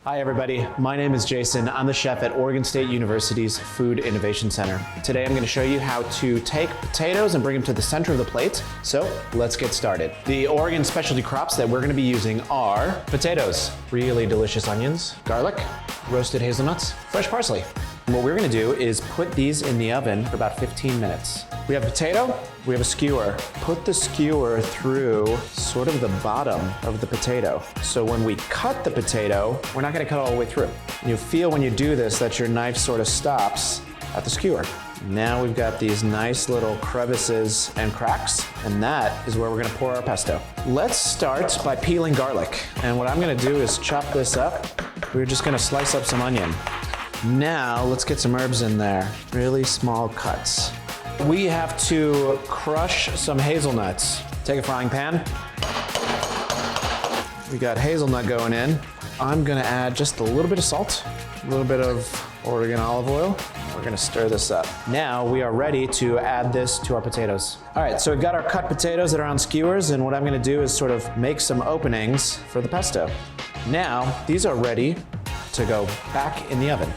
Hi everybody, my name is Jason. I'm the chef at Oregon State University's Food Innovation Center. Today I'm going to show you how to take potatoes and bring them to the center of the plate. So let's get started. The Oregon specialty crops that we're going to be using are potatoes, really delicious onions, garlic, roasted hazelnuts, fresh parsley. And what we're going to do is put these in the oven for about 15 minutes. We have a potato, we have a skewer. Put the skewer through sort of the bottom of the potato. So when we cut the potato, we're not gonna cut all the way through. You feel when you do this that your knife sort of stops at the skewer. Now we've got these nice little crevices and cracks, and that is where we're gonna pour our pesto. Let's start by peeling garlic. And what I'm gonna do is chop this up. We're just gonna slice up some onion. Now let's get some herbs in there, really small cuts. We have to crush some hazelnuts. Take a frying pan. We got hazelnut going in. I'm gonna add just a little bit of salt, a little bit of Oregon olive oil. We're gonna stir this up. Now we are ready to add this to our potatoes. All right, so we've got our cut potatoes that are on skewers, and what I'm gonna do is sort of make some openings for the pesto. Now, these are ready to go back in the oven.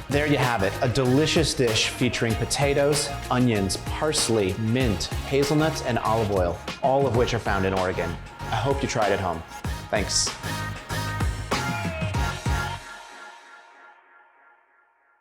There you have it, a delicious dish featuring potatoes, onions, parsley, mint, hazelnuts, and olive oil, all of which are found in Oregon. I hope you try it at home. Thanks.